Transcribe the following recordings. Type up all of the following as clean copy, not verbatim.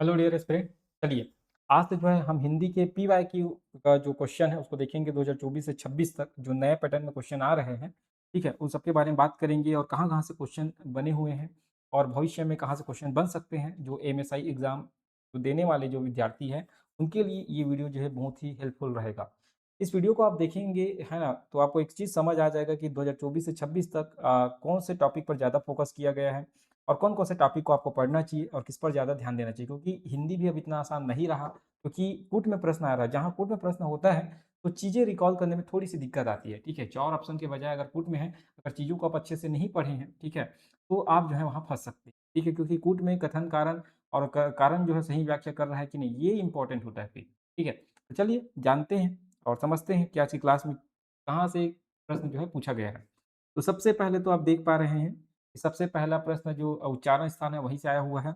Hello dear aspirant. चलिए, आज से जो है हम हिंदी के पीवाईक्यू का जो क्वेश्चन है उसको देखेंगे। 2024 से 26 तक जो नए पैटर्न में क्वेश्चन आ रहे हैं, ठीक है, उन सबके बारे में बात करेंगे और कहाँ-कहाँ से क्वेश्चन बने हुए हैं और भविष्य में कहाँ से क्वेश्चन बन सकते हैं। जो एमएसआई एग्ज़ाम जो देने वाले जो विद्यार्थी हैं, उनके लिए ये वीडियो जो है बहुत ही हेल्पफुल रहेगा। इस वीडियो को आप देखेंगे, है ना, तो आपको एक चीज़ समझ आ जाएगा कि 2024 से 26 तक कौन से टॉपिक पर ज़्यादा फोकस किया गया है और कौन-कौन से टॉपिक को आपको पढ़ना चाहिए और किस पर ज़्यादा ध्यान देना चाहिए, क्योंकि हिंदी भी अब इतना आसान नहीं रहा, क्योंकि पुट में प्रश्न आ रहा है। जहाँ पुट में प्रश्न होता है, तो चीज़ें रिकॉल करने में थोड़ी-सी दिक्कत आती है, ठीक है? 4 ऑप्शन के बजाय अगर पुट में है, अगर चीज़ों को आप अच्छे से नहीं पढ़े हैं, ठीक है? तो आप जो है वहाँ फँस सकते हैं, ठीक है? क्योंकि कूट में कथन कारण और क कारण जो है सही व्याख्या कर रहा है कि नहीं, ये इम्पोर्टेंट होता है फिर, ठीक है? तो चलिए जानते हैं और समझते हैं कि आज की क्लास में कहाँ से प्रश्न जो है पूछा गया है। तो सबसे पहले तो आप देख पा रहे हैं सबसे पहला प्रश्न जो उच्चारण स्थान है वहीं से आया हुआ है।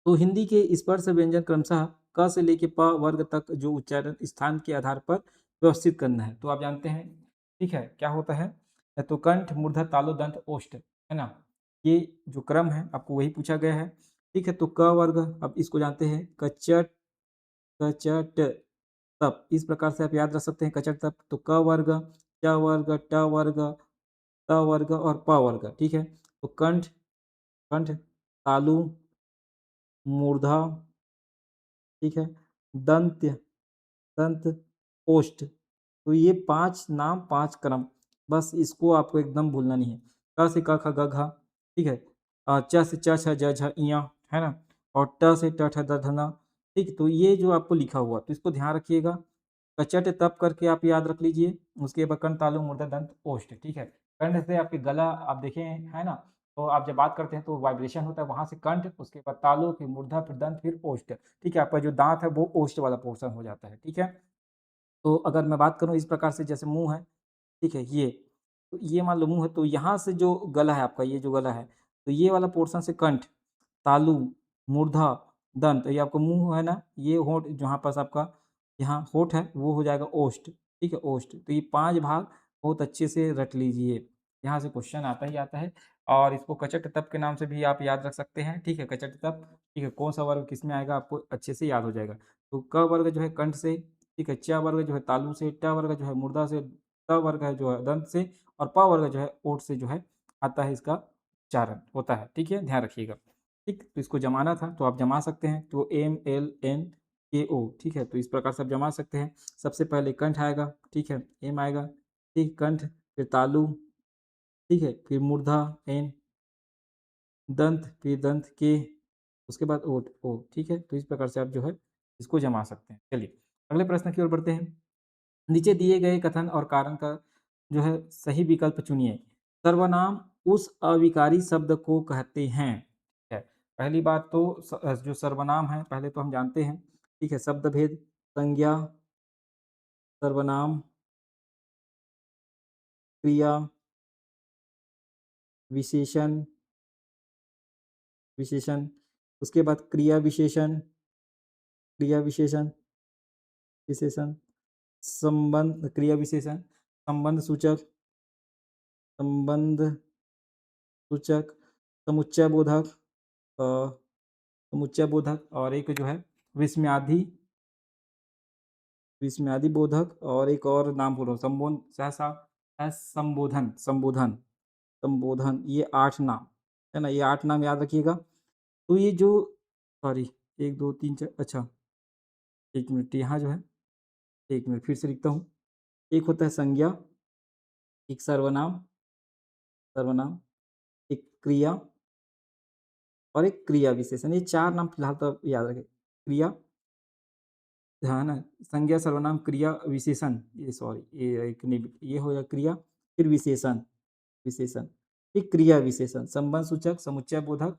तो हिंदी के स्पर्श व्यंजन क्रमशः क से लेके प वर्ग तक जो उच्चारण स्थान के आधार पर व्यवस्थित करना है। तो आप जानते हैं, ठीक है, क्या होता है? तो कंठ, मूर्धन्य, तालु, दंत, ओष्ठ, है ना? ये जो क्रम है आपको वही पूछा गया है। ठीक है, तो क वर्ग अब इसको जानते हैं कचट, कचट, तप। इस प्रकार से आप याद रख सकते हैं कचट, तप। तो क वर्ग, च वर्ग, ट वर्ग, त वर्ग और प वर्ग, ठीक है? तो कंठ, कंठ, तालु, मूर्धा, ठीक है? दंत्य, दंत, ओष्ठ। तो ये 5 नाम 5 क्रम, बस इसको आपको एकदम भूलना नहीं है। क से क, ख, ग, घ, ठीक है? च से च, छ, ज, झ, ञ, है ना? और ट से ट, ठ, द, ध, न, ठीक? तो ये जो आपको लिखा हुआ तो इसको ध्यान रखिएगा। कचट तप करके आप याद रख लीजिए। उसके बाद कर्ण, तालु, मूर्धन्य, दंत, ओष्ठ, ठीक है? कंठ से आपके गला आप देखें, है ना? तो आप जब बात करते हैं तो वाइब्रेशन होता है, वहाँ से कंठ, उसके बाद तालु, फिर मूर्धा, फिर दंत, फिर ओष्ठ, ठीक है? आपका जो दाँत है वो ओष्ठ वाला पोर्शन हो जाता है, ठीक है? तो अगर मैं बात करूँ इस प्रकार से, जैसे मुँह है, ठीक है? ये, तो ये मान लो मुँह है, तो यहाँ से जो गला है आपका, ये जो गला है, तो ये वाला पोर्शन से कंठ, तालु, मूर्धा, दंत, ये आपका मुँह है ना, ये होंठ जहाँ पास आपका यहाँ होंठ है, वो हो जाएगा ओष्ठ, ठीक है? ओष्ठ। तो ये 5 भाग बहुत अच्छे से रट लीजिए, यहाँ से क्वेश्चन आता ही आता है। और इसको कचट तप के नाम से भी आप याद रख सकते हैं, ठीक है? कचट तप, ठीक है? कौन-सा वर्ग किसमें आएगा आपको अच्छे से याद हो जाएगा। तो क वर्ग जो है कंठ से, ठीक है? च वर्ग जो है तालु से, ट वर्ग जो है मूर्धा से, त वर्ग है जो है दंत से और प वर्ग जो है ओंठ से जो है आता है, इसका उच्चारण होता है, ठीक है? ध्यान रखिएगा। ठीक, तो इसको जमाना था तो आप जमा सकते हैं, तो एम, एल, एन, के, ओ, ठीक है? तो इस प्रकार से आप जमा सकते हैं। सबसे पहले कंठ आएगा, ठीक है? एम आएगा, ठीक, कंठ, फिर तालु, ठीक है? फिर मूर्धा, एन, दंत, फिर दंत, के, उसके बाद ओठ, ओ, ठीक है? तो इस प्रकार से आप जो है इसको जमा सकते हैं। चलिए, अगले प्रश्न की ओर बढ़ते हैं। नीचे दिए गए कथन और कारण का जो है सही विकल्प चुनिए। सर्वनाम उस अविकारी शब्द को कहते हैं, ठीक है? पहली बात तो जो सर्वनाम है पहले तो हम जानते हैं, ठीक है? शब्द भेद, संज्ञा, सर्वनाम, क्रिया, विशेषण, विशेषण, उसके बाद क्रिया विशेषण, क्रिया विशेषण, विशेषण, संबंध, क्रिया विशेषण, संबंध सूचक, संबंध सूचक, समुच्चय बोधक, समुच्चय बोधक, और एक जो है विस्मयादि, विस्मयादि बोधक, और एक और नाम बोल रहा हूँ, सहसा, संबोधन, संबोधन, संबोधन, ये 8 नाम, है ना? ये 8 नाम याद रखिएगा। तो ये जो, सॉरी, 1, 2, 3, 4, अच्छा, 1 मिनट यहाँ जो है, 1 मिनट फिर से लिखता हूँ। एक होता है संज्ञा, एक सर्वनाम, सर्वनाम, एक क्रिया और एक क्रिया विशेषण। ये 4 नाम फिलहाल तो आप याद रखें। क्रिया, हाँ ना, संज्ञा, सर्वनाम, क्रिया, विशेषण, ये सॉरी, ये एक नहीं, ये हो गया क्रिया, फिर विशेषण, विशेषण, फिर क्रिया विशेषण, संबंध सूचक, समुच्चय बोधक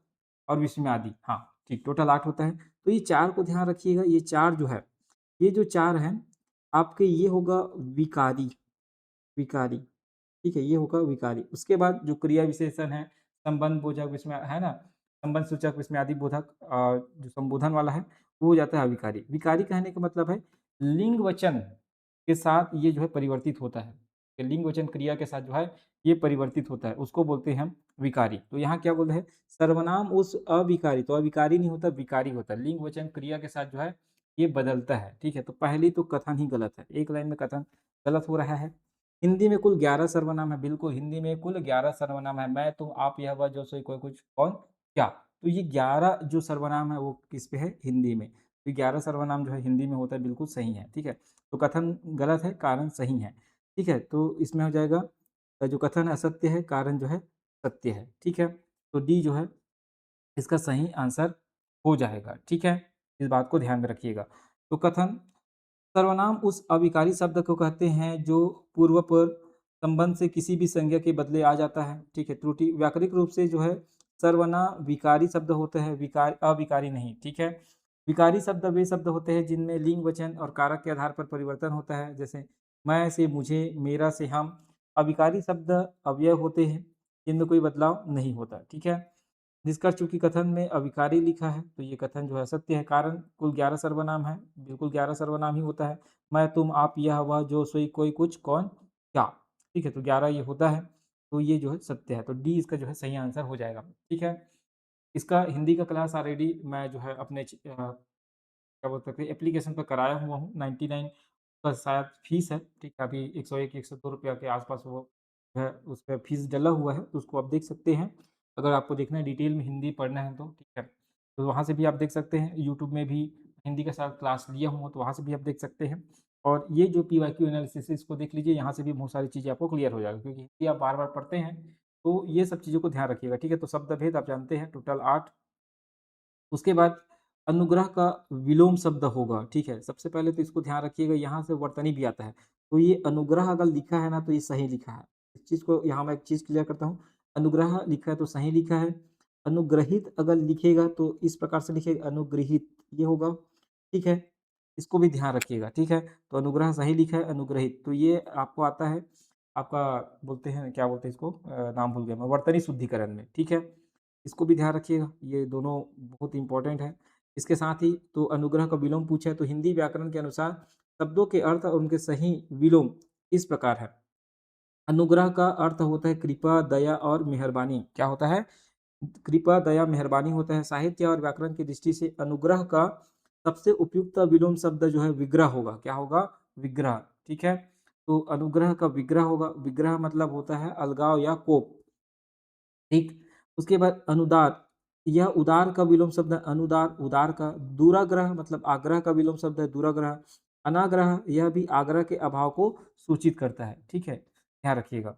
और विस्मयादि। हाँ, ठीक, टोटल 8 होता है। तो ये 4 को ध्यान रखिएगा, ये 4 जो है, ये जो 4 हैं आपके, ये होगा विकारी, विकारी, ठीक है? ये होगा विकारी। उसके बाद जो क्रिया विशेषण है, संबंध बोधक, विस्मय, है ना? संबंध सूचक, विस्मयादि बोधक, जो संबोधन वाला है, वो हो जाता है अविकारी। विकारी कहने का मतलब है लिंग वचन के साथ ये जो है परिवर्तित होता है। लिंग वचन क्रिया के साथ जो है ये परिवर्तित होता है, उसको बोलते हैं हम विकारी। तो यहाँ क्या बोल रहे हैं, सर्वनाम उस अविकारी, तो अविकारी नहीं होता, विकारी होता है, लिंग वचन क्रिया के साथ जो है ये बदलता है, ठीक है। तो पहली तो कथन ही गलत है, एक लाइन में कथन गलत हो रहा है। हिंदी में कुल 11 सर्वनाम है, बिल्कुल हिंदी में कुल 11 सर्वनाम है, मैं तुम आप यह वह जो सोई कोई कुछ कौन क्या। तो ये 11 जो सर्वनाम है वो किस पे है, हिंदी में। तो 11 सर्वनाम जो है हिंदी में होता है, बिल्कुल सही है, ठीक है। तो कथन गलत है, कारण सही है, ठीक है। तो इसमें हो जाएगा जो कथन असत्य है, कारण जो है सत्य है, ठीक है। तो डी जो है इसका सही आंसर हो जाएगा, ठीक है। इस बात को ध्यान में रखिएगा। तो कथन, सर्वनाम उस अविकारी शब्द को कहते हैं जो पूर्वपर संबंध से किसी भी संज्ञा के बदले आ जाता है, ठीक है। त्रुटि, व्याकरणिक रूप से जो है सर्वनाम विकारी शब्द होते हैं, विकार अविकारी नहीं, ठीक है। विकारी शब्द वे शब्द होते हैं जिनमें लिंग वचन और कारक के आधार पर परिवर्तन होता है, जैसे मैं से मुझे, मेरा से हम। अविकारी शब्द अव्यय होते हैं जिनमें कोई बदलाव नहीं होता, ठीक है। निष्कर्ष, चूंकि कथन में अविकारी लिखा है तो ये कथन जो है सत्य है, कारण कुल 11 सर्वनाम है, बिल्कुल 11 सर्वनाम ही होता है, मैं तुम आप यह वह जो सोई कोई कुछ कौन क्या, ठीक है। तो 11 ये होता है, तो ये जो है सत्य है, तो डी इसका जो है सही आंसर हो जाएगा, ठीक है। इसका हिंदी का क्लास ऑलरेडी मैं जो है अपने क्या बोल सकते हैं एप्लीकेशन पर कराया हुआ हूँ, 99 का शायद फीस है, ठीक है। अभी 101 102 रुपया के आसपास वो है, उस पर फीस डला हुआ है, तो उसको आप देख सकते हैं। अगर आपको देखना है डिटेल में हिंदी पढ़ना है तो, ठीक है। तो वहाँ से भी आप देख सकते हैं, यूट्यूब में भी हिंदी के साथ क्लास लिया हूँ तो वहाँ से भी आप देख सकते हैं। और ये जो पीवाईक्यू एनालिसिस है इसको देख लीजिए, यहाँ से भी बहुत सारी चीज़ें आपको क्लियर हो जाएगा, क्योंकि हिंदी आप बार बार पढ़ते हैं, तो ये सब चीज़ों को ध्यान रखिएगा, ठीक है। तो शब्द भेद आप जानते हैं टोटल 8। उसके बाद अनुग्रह का विलोम शब्द होगा, ठीक है। सबसे पहले तो इसको ध्यान रखिएगा, यहाँ से वर्तनी भी आता है, तो ये अनुग्रह अगर लिखा है ना तो ये सही लिखा है। इस चीज़ को यहाँ मैं एक चीज़ क्लियर करता हूँ, अनुग्रह लिखा है तो सही लिखा है। अनुग्रहित अगर लिखेगा तो इस प्रकार से लिखेगा, अनुग्रहित ये होगा, ठीक है। इसको भी ध्यान रखिएगा, ठीक है। तो अनुग्रह सही लिखा है, अनुग्रहित तो ये आपको आता है, आपका बोलते हैं क्या बोलते हैं इसको, नाम भूल गया मैं, वर्तनी शुद्धिकरण में, ठीक है। इसको भी ध्यान रखिएगा, ये दोनों बहुत इंपॉर्टेंट है। इसके साथ ही तो अनुग्रह का विलोम पूछा है, तो हिंदी व्याकरण के अनुसार शब्दों के अर्थ और उनके सही विलोम इस प्रकार है। अनुग्रह का अर्थ होता है कृपा, दया और मेहरबानी। क्या होता है, कृपा, दया, मेहरबानी होता है। साहित्य और व्याकरण की दृष्टि से अनुग्रह का सबसे उपयुक्त विलोम शब्द जो है विग्रह होगा। क्या होगा, विग्रह, ठीक है। तो अनुग्रह का विग्रह होगा, विग्रह मतलब होता है अलगाव या कोप, ठीक। उसके बाद अनुदार, यह उदार का विलोम शब्द है, अनुदार उदार का। दुराग्रह मतलब आग्रह का विलोम शब्द है, दुराग्रह। अनाग्रह यह भी आग्रह के अभाव को सूचित करता है, ठीक है, ध्यान रखिएगा।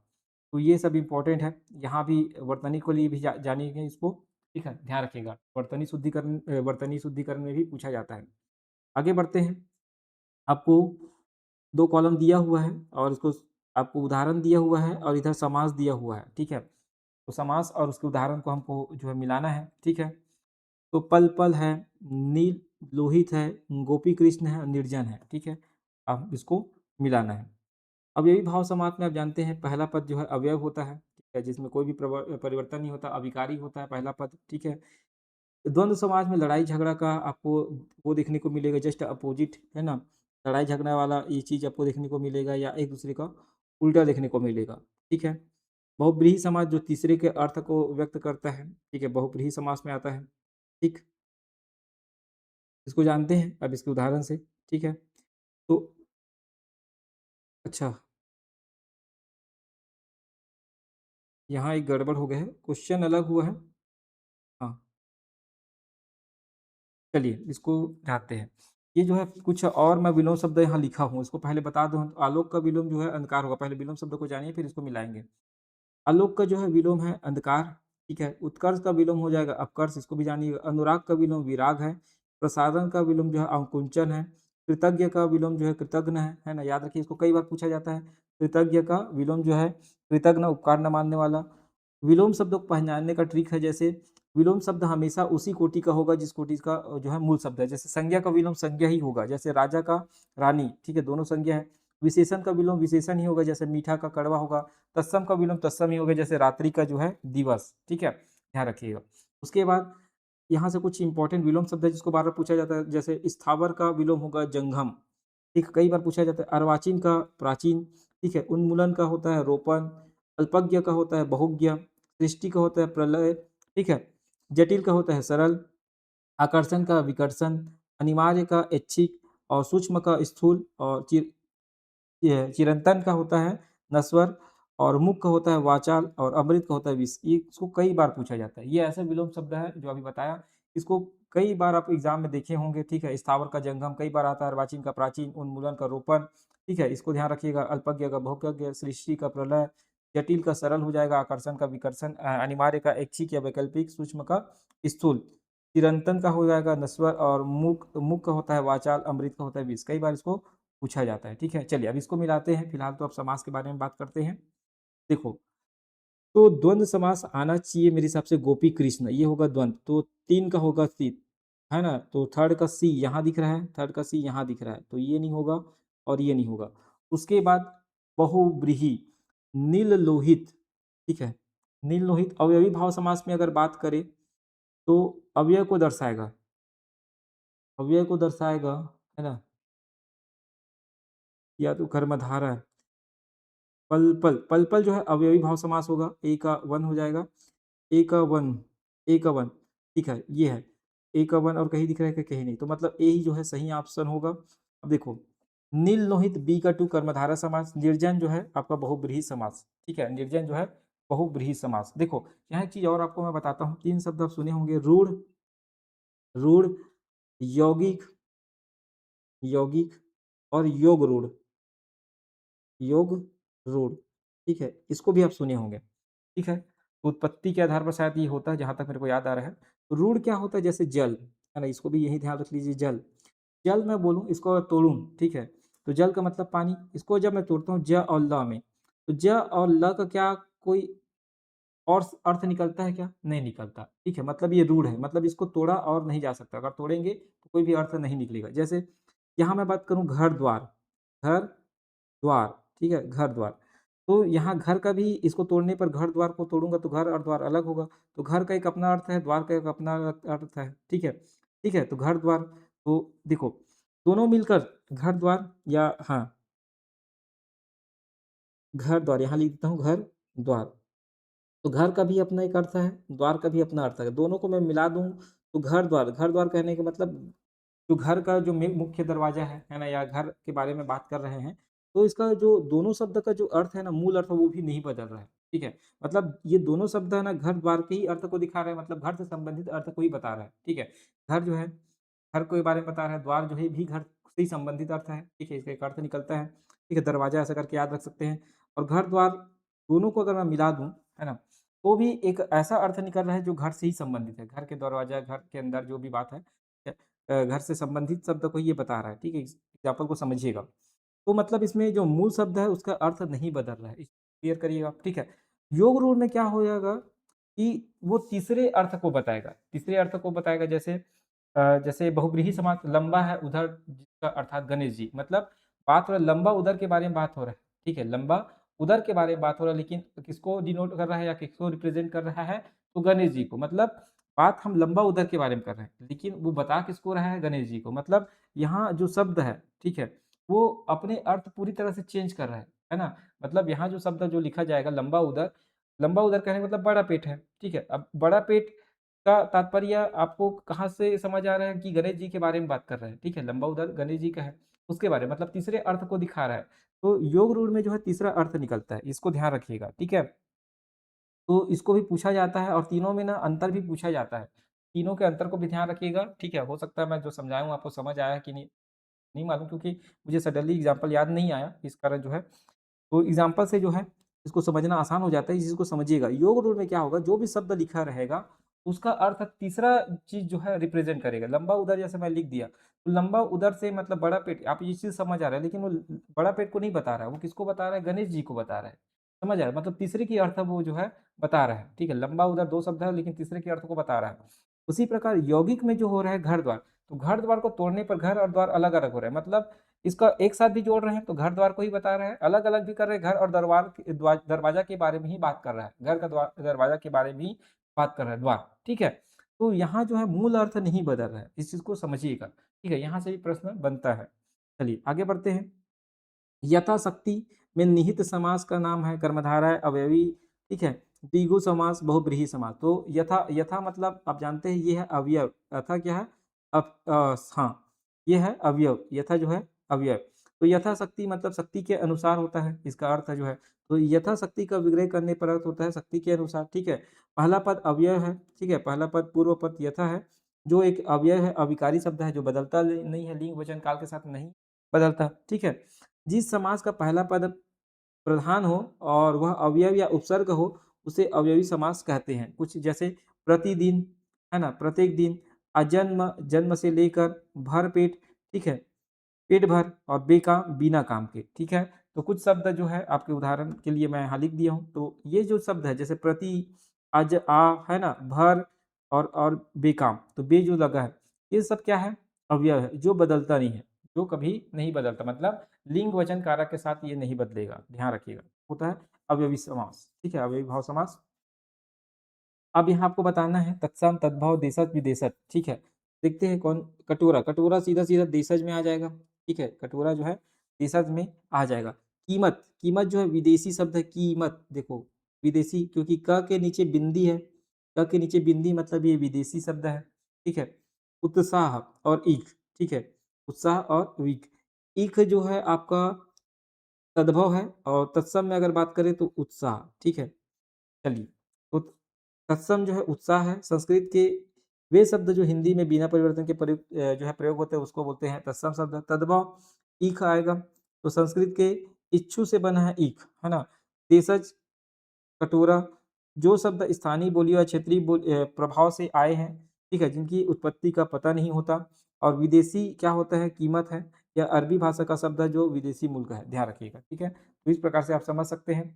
तो ये सब इंपॉर्टेंट है, यहाँ भी वर्तनी को लिए भी जानिएगा इसको, ठीक है, ध्यान रखिएगा। वर्तनी शुद्धिकरण में भी पूछा जाता है। आगे बढ़ते हैं, आपको 2 कॉलम दिया हुआ है और इसको आपको उदाहरण दिया हुआ है और इधर समास दिया हुआ है, ठीक है। तो समास और उसके उदाहरण को हमको जो है मिलाना है, ठीक है। तो पल-पल है, नील लोहित है, गोपी कृष्ण है, निर्जन है, ठीक है। अब इसको मिलाना है। अवयवी भाव समास में आप जानते हैं पहला पद जो है अवयव होता है, ठीक है, जिसमें कोई भी परिवर्तन नहीं होता, अविकारी होता है पहला पद, ठीक है। द्वंद्व समाज में लड़ाई झगड़ा का आपको वो देखने को मिलेगा, जस्ट अपोजिट है ना, लड़ाई झगड़ा वाला ये चीज़ आपको देखने को मिलेगा या एक दूसरे का उल्टा देखने को मिलेगा, ठीक है। बहुब्रीहि समास जो तीसरे के अर्थ को व्यक्त करता है, ठीक है, बहुब्रीहि समास में आता है, ठीक। इसको जानते हैं अब इसके उदाहरण से, ठीक है। तो अच्छा, यहाँ एक गड़बड़ हो गया है, क्वेश्चन अलग हुआ है। हाँ, चलिए इसको हटाते हैं। ये जो है कुछ और मैं विलोम शब्द यहाँ लिखा हूँ, इसको पहले बता दूँ। आलोक का विलोम जो है अंधकार होगा, पहले विलोम शब्द को जानिए फिर इसको मिलाएँगे। आलोक का जो है विलोम है अंधकार, ठीक है। उत्कर्ष का विलोम हो जाएगा अपकर्ष, इसको भी जानिएगा। अनुराग का विलोम विराग है। प्रसादन का विलोम जो है अंकुंचन है। कृतज्ञ का विलोम जो है कृतघ्न है ना, याद रखिए इसको कई बार पूछा जाता है। कृतज्ञ का विलोम जो है कृतघ्न, उपकार न मानने वाला। विलोम शब्दों को पहचानने का ट्रिक है, जैसे विलोम शब्द हमेशा उसी कोटि का होगा जिस कोटि का जो है मूल शब्द है। जैसे संज्ञा का विलोम संज्ञा ही होगा, जैसे राजा का रानी, ठीक है, दोनों संज्ञा है। विशेषण का विलोम विशेषण ही होगा, जैसे मीठा का कड़वा होगा। तत्सम का विलोम तत्सम ही होगा, जैसे रात्रि का जो है दिवस, ठीक है, ध्यान रखिएगा। उसके बाद यहाँ से कुछ इंपॉर्टेंट विलोम शब्द है जिसको बार बार पूछा जाता है, जैसे स्थावर का विलोम होगा जंघम, ठीक, कई बार पूछा जाता है। अर्वाचीन का प्राचीन, ठीक है। उन्मूलन का होता है रोपण, अल्पज्ञ का होता है बहुज्ञ, सृष्टि का होता है प्रलय, ठीक है। जटिल का होता है सरल, आकर्षण का विकर्षण, अनिवार्य का ऐच्छिक और सूक्ष्म का स्थूल और ये चिरंतन का होता है नश्वर और मुख का होता है वाचाल और अमृत का होता है विष। ये इसको कई बार पूछा जाता है। ये ऐसे विलोम शब्द है जो अभी बताया, इसको कई बार आप एग्जाम में देखे होंगे, ठीक है। स्थावर का जंगम कई बार आता है, अर्वाचीन का प्राचीन, उन्मूलन का रोपण, ठीक है, इसको ध्यान रखिएगा। अल्पज्ञ का बहुज्ञ, सृष्टि का प्रलय, जटिल का सरल हो जाएगा, आकर्षण का विकर्षण, अनिवार्य का ऐच्छिक या वैकल्पिक, सूक्ष्म का स्थूल, चिरंतन का हो जाएगा नश्वर और मुख मुख का होता है वाचाल, अमृत का होता है विष। कई बार इसको पूछा जाता है, ठीक है। चलिए अब इसको मिलाते हैं, फिलहाल तो अब समास के बारे में बात करते हैं। देखो, तो द्वंद्व समास आना चाहिए मेरे हिसाब से गोपी कृष्ण, ये होगा द्वंद्व, तो 3 का होगा सी, है ना? तो थर्ड का सी यहाँ दिख रहा है, थर्ड का सी यहाँ दिख रहा है, तो ये नहीं होगा और ये नहीं होगा। उसके बाद बहुव्रीहि, नील लोहित, ठीक है। नील लोहित अवयवी भाव समास में अगर बात करें, तो अव्यय को दर्शाएगा, अव्यय को दर्शाएगा, है ना? या तो कर्मधारय, पल-पल, पल-पल जो है अवयवी भाव समास होगा, ए का वन हो जाएगा, ए का वन, ए का वन, ठीक है, ये है। ए का वन और कहीं दिख रहा है कि कहीं नहीं, तो मतलब ए ही जो है सही ऑप्शन होगा। अब देखो, नील लोहित, बी का टू कर्मधारय समास, निर्जन जो है आपका बहुब्रीहि समास, ठीक है, निर्जन जो है बहुब्रीहि समास। देखो, यहाँ एक चीज़ और आपको मैं बताता हूँ, 3 शब्द आप सुने होंगे, रूढ़, रूढ़, यौगिक, यौगिक और योग रूढ़, योग रूढ़, ठीक है, इसको भी आप सुने होंगे, ठीक है। उत्पत्ति के आधार पर शायद ये होता है, जहाँ तक मेरे को याद आ रहा है। रूढ़ क्या होता है? जैसे जल, है ना? इसको भी यही ध्यान रख लीजिए, जल। जल मैं बोलूँ, इसको तोड़ूँ, ठीक है? तो जल का मतलब पानी, इसको जब मैं तोड़ता हूँ ज और ल में, तो ज और ल का क्या कोई और अर्थ निकलता है क्या? नहीं निकलता, ठीक है? मतलब ये रूढ़ है, मतलब इसको तोड़ा और नहीं जा सकता। अगर तोड़ेंगे तो कोई भी अर्थ नहीं निकलेगा। जैसे यहाँ मैं बात करूँ घर-द्वार, घर-द्वार, ठीक है? घर-द्वार। तो यहाँ घर का भी, इसको तोड़ने पर घर-द्वार को तोड़ूँगा तो घर और द्वार अलग होगा। तो घर का एक अपना अर्थ है, द्वार का एक अपना अर्थ है, ठीक है? ठीक है? तो घर-द्वार, तो देखो, दोनों मिलकर घर-द्वार या हाँ, घर-द्वार, यहाँ लिख देता हूँ घर-द्वार। तो घर का भी अपना एक अर्थ है, द्वार का भी अपना अर्थ है। दोनों को मैं मिला दूँ तो घर-द्वार, घर-द्वार कहने का मतलब जो घर का जो मुख्य दरवाज़ा है ना? या घर के बारे में बात कर रहे हैं, तो इसका जो दोनों शब्द का जो अर्थ है ना, मूल अर्थ वो भी नहीं बदल रहा है, ठीक है? मतलब ये दोनों शब्द है ना, घर-द्वार के ही अर्थ को दिखा रहे हैं, मतलब घर से संबंधित अर्थ को ही बता रहा है, ठीक है? घर जो है, घर के बारे में बता रहा है, द्वार जो है भी घर से ही संबंधित अर्थ है, ठीक है? इसका एक अर्थ निकलता है, ठीक है? दरवाज़ा ऐसा करके याद रख सकते हैं और घर-द्वार दोनों को अगर मैं मिला दूँ, है ना? तो भी एक ऐसा अर्थ निकल रहा है जो घर से ही संबंधित है। घर के दरवाज़ा, घर के अंदर जो भी बात है, घर से संबंधित शब्द को ये बता रहा है, ठीक है? इस एग्ज़ाम्पल को समझिएगा। तो मतलब इसमें जो मूल शब्द है उसका अर्थ नहीं बदल रहा है, क्लियर करिएगा, ठीक है? योग रूल में क्या हो जाएगा कि वो तीसरे अर्थ को बताएगा, तीसरे अर्थ को बताएगा। जैसे जैसे बहुब्रीहि समास, लंबा है उधर जिसका अर्थात गणेश जी, मतलब बात हो रहा है लंबा उदर के बारे में बात हो रहा है, ठीक है? लंबा उदर के बारे में बात हो रहा है, लेकिन किसको डिनोट कर रहा है या किसको रिप्रेज़ेंट कर रहा है? तो गणेश जी को, मतलब बात हम लंबा उदर के बारे में कर रहे हैं, लेकिन वो बता किसको रहा है? गणेश जी को। मतलब यहाँ जो शब्द है, ठीक है? वो अपने अर्थ पूरी तरह से चेंज कर रहा है ना? मतलब यहाँ जो शब्द जो लिखा जाएगा लंबा उदर कहने का मतलब बड़ा पेट है, ठीक है? अब बड़ा पेट का तात्पर्य आपको कहाँ से समझ आ रहा है कि गणेश जी के बारे में बात कर रहे हैं, ठीक है? लंबा उदर गणेश जी का है, उसके बारे में, मतलब तीसरे अर्थ को दिखा रहा है। तो योग रूढ़ में जो है तीसरा अर्थ निकलता है, इसको ध्यान रखिएगा, ठीक है? तो इसको भी पूछा जाता है और तीनों में ना अंतर भी पूछा जाता है। तीनों के अंतर को भी ध्यान रखिएगा, ठीक है? हो सकता है मैं जो समझाया हूँ आपको समझ आया है कि नहीं, नहीं मालूम, क्योंकि मुझे सडनली एग्ज़ाम्पल याद नहीं आया, इस कारण जो है, तो एग्ज़ाम्पल से जो है इसको समझना आसान हो जाता है, इस चीज़ को समझिएगा। योग रूल में क्या होगा, जो भी शब्द लिखा रहेगा, उसका अर्थ तीसरा चीज़ जो है रिप्रेज़ेंट करेगा। लंबा उदर जैसे मैं लिख दिया, तो लंबा उदर से मतलब बड़ा पेट, आप ये चीज़ समझ आ रहा है, लेकिन वो बड़ा पेट को नहीं बता रहा है, वो किसको बता रहा है? गणेश जी को बता रहा है। समझ आया? मतलब तीसरे की अर्थ वो जो है बता रहा है, ठीक है? लंबा उदर 2 शब्द है, लेकिन तीसरे के अर्थ को बता रहा है। उसी प्रकार यौगिक में जो हो रहा है घर-द्वार, तो घर-द्वार को तोड़ने पर घर और द्वार अलग-अलग हो रहा है, मतलब इसका एक साथ भी जोड़ रहे हैं तो घर-द्वार को ही बता रहे हैं, अलग-अलग भी कर रहे हैं, घर और दरवाज़ा के बारे में ही बात कर रहा है, घर का दरवाज़ा के बारे में ही बात कर रहा है, द्वार, ठीक है? तो यहाँ जो है मूल अर्थ नहीं बदल रहा है, इस चीज़ को समझिएगा, ठीक है? यहाँ से भी प्रश्न बनता है। चलिए आगे बढ़ते हैं। यथाशक्ति में निहित समास का नाम है, कर्मधारय, अवयवी, ठीक है। द्विगु समास, बहुब्रीहि समास। तो यथा यथा मतलब आप जानते हैं ये है अवयव। यथा क्या है? हाँ, ये है अवयव। यथा जो है अवयव। तो यथाशक्ति मतलब शक्ति के अनुसार होता है, इसका अर्थ है जो है। तो यथाशक्ति का विग्रह करने पर अर्थ होता है शक्ति के अनुसार, ठीक है। पहला पद अव्यय है, ठीक है। पहला पद पूर्व पद यथा है, जो एक अव्यय है, अविकारी शब्द है, जो बदलता नहीं है, लिंग वचन काल के साथ नहीं बदलता, ठीक है। जिस समास का पहला पद प्रधान हो और वह अवयव या उपसर्ग हो, उसे अवयवी समास कहते हैं। कुछ जैसे प्रतिदिन, है ना, प्रत्येक दिन, अजन्म, जन्म से लेकर, भर पेट, ठीक है, पेट भर, और बेकाम, बिना काम के, ठीक है। तो कुछ शब्द जो है आपके उदाहरण के लिए मैं यहाँ लिख दिया हूँ। तो ये जो शब्द है जैसे प्रति, अज, आ, है ना, भर और बेकाम, तो बे जो लगा है, ये सब क्या है? अवयव है, जो बदलता नहीं है, जो कभी नहीं बदलता, मतलब लिंग वचन कारक के साथ ये नहीं बदलेगा, ध्यान रखिएगा। होता है अवयवी समास, ठीक है, अवयवी भाव समास। अब यहाँ आपको बताना है तत्सम, तद्भव, देशज, विदेशज, ठीक है। देखते हैं कौन। कटोरा, कटोरा सीधा सीधा देशज में आ जाएगा, ठीक है। कटोरा जो है देशज में आ जाएगा। कीमत, कीमत जो है विदेशी शब्द है, कीमत, देखो विदेशी, क्योंकि क के नीचे बिंदी है, क के नीचे बिंदी, मतलब ये विदेशी शब्द है, ठीक है। उत्साह और ईख, ठीक है, उत्साह और ईख। ईख जो है आपका तद्भव है, और तत्सम में अगर बात करें तो उत्साह, ठीक है। चलिए, तो तत्सम जो है उत्साह है। संस्कृत के वे शब्द जो हिंदी में बिना परिवर्तन के प्रयोग जो है प्रयोग होते हैं, उसको बोलते हैं तत्सम शब्द। तद्भव ईख आएगा, तो संस्कृत के इच्छु से बना है ईख, है ना। देशज, कटोरा, जो शब्द स्थानीय बोली और क्षेत्रीय प्रभाव से आए हैं, ठीक है, जिनकी उत्पत्ति का पता नहीं होता। और विदेशी क्या होता है? कीमत है, या अरबी भाषा का शब्द है जो विदेशी मूल का है, ध्यान रखिएगा, ठीक है। तो इस प्रकार से आप समझ सकते हैं।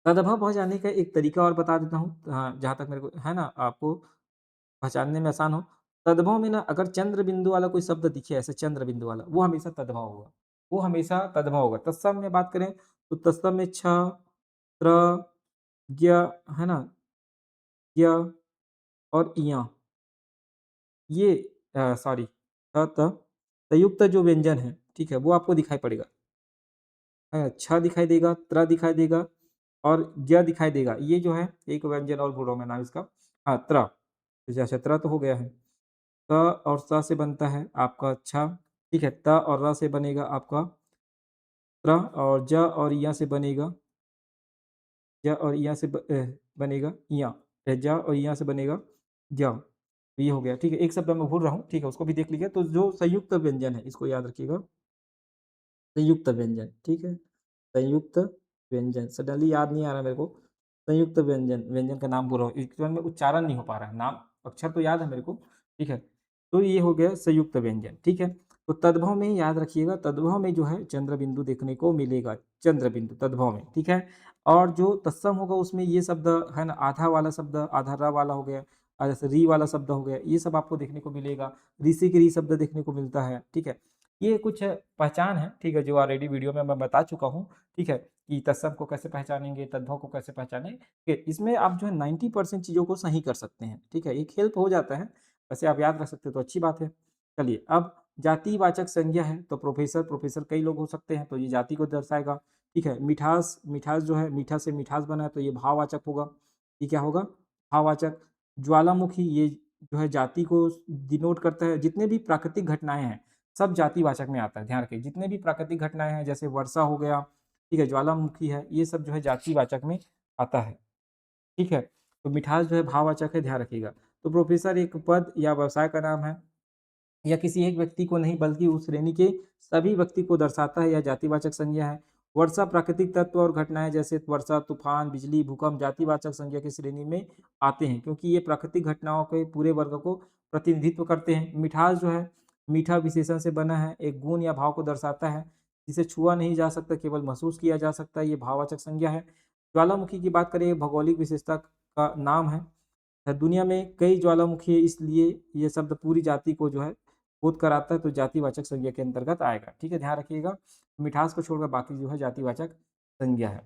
तदभव पहुँचाने का एक तरीका और बता देता हूँ, हाँ, जहाँ तक मेरे को है ना, आपको पहचानने में आसान हो। तदभव में ना अगर चंद्र बिंदु वाला कोई शब्द दिखे, ऐसे चंद्र बिंदु वाला, वो हमेशा तदभव होगा, वो हमेशा तदभव होगा। तत्सम में बात करें तो तत्सम में छ, त्र, ज्ञ, है ना, ज्ञ और इयाँ, ये सॉरी, त, संयुक्त जो व्यंजन है, ठीक है, वो आपको दिखाई पड़ेगा। छ दिखाई देगा, त्र दिखाई देगा, और ज्ञ दिखाई देगा। ये जो है एक व्यंजन और बोल रहा हूँ मैं नाम इसका, हाँ, त्र। जैसे त्र तो हो गया है। त और स से बनता है आपका छ, ठीक है। त और र से बनेगा आपका त्र, और ज और य से बनेगा, ज और य से बनेगा य, ज और य से बनेगा ज। तो ये हो गया, ठीक है। एक शब्द मैं भूल रहा हूँ, ठीक है, उसको भी देख लीजिए। तो जो संयुक्त व्यंजन है, इसको याद रखिएगा, संयुक्त व्यंजन, ठीक है। संयुक्त व्यंजन, सडनली याद नहीं आ रहा मेरे को। संयुक्त व्यंजन, व्यंजन का नाम बोल रहा हूँ, इस में उच्चारण नहीं हो पा रहा है, नाम अक्षर तो याद है मेरे को, ठीक है। तो ये हो गया संयुक्त व्यंजन, ठीक है। तो तद्भव में याद रखिएगा, तद्भव में जो है चंद्र बिंदु देखने को मिलेगा, चंद्र बिंदु तद्भव में, ठीक है। और जो तत्सम होगा उसमें ये शब्द है ना, आधा वाला शब्द, आधा रा वाला हो गया, जैसे री वाला शब्द हो गया, ये सब आपको देखने को मिलेगा। ऋषि के री शब्द देखने को मिलता है, ठीक है। ये कुछ पहचान है, ठीक है, जो ऑलरेडी वीडियो में मैं बता चुका हूँ, ठीक है, कि तत्सम को कैसे पहचानेंगे, तद्भव को कैसे पहचानेंगे। इसमें आप जो है 90% चीज़ों को सही कर सकते हैं, ठीक है, एक हेल्प हो जाता है। वैसे आप याद रख सकते हो तो अच्छी बात है। चलिए, अब जातिवाचक संज्ञा है, तो प्रोफेसर, प्रोफेसर कई लोग हो सकते हैं, तो ये जाति को दर्शाएगा, ठीक है। मिठास, मिठास जो है मीठा से मिठास बना है, तो ये भाववाचक होगा। ये क्या होगा? भाववाचक। ज्वालामुखी, ये जो है जाति को डिनोट करता है। जितने भी प्राकृतिक घटनाएं हैं, सब जातिवाचक में आता है, ध्यान रखिए। जितने भी प्राकृतिक घटनाएं हैं, जैसे वर्षा हो गया, ठीक है, ज्वालामुखी है, ये सब जो है जातिवाचक में आता है, ठीक है। तो मिठास जो है भाववाचक है, ध्यान रखिएगा। तो प्रोफेसर एक पद या व्यवसाय का नाम है, या किसी एक व्यक्ति को नहीं बल्कि उस श्रेणी के सभी व्यक्ति को दर्शाता है, या जातिवाचक संज्ञा है। वर्षा प्राकृतिक तत्व और घटनाएं जैसे वर्षा, तूफान, बिजली, भूकंप जातिवाचक संज्ञा की श्रेणी में आते हैं, क्योंकि ये प्राकृतिक घटनाओं के पूरे वर्ग को प्रतिनिधित्व करते हैं। मिठास जो है मीठा विशेषण से बना है, एक गुण या भाव को दर्शाता है, जिसे छुआ नहीं जा सकता, केवल महसूस किया जा सकता है, ये भाववाचक संज्ञा है। ज्वालामुखी की बात करें, भौगोलिक विशेषता का नाम है। दुनिया में कई ज्वालामुखी है, इसलिए ये शब्द पूरी जाति को जो है बोध कराता है, तो जातिवाचक संज्ञा के अंतर्गत आएगा, ठीक है, ध्यान रखिएगा। मिठास को छोड़कर बाकी जो है जातिवाचक संज्ञा है।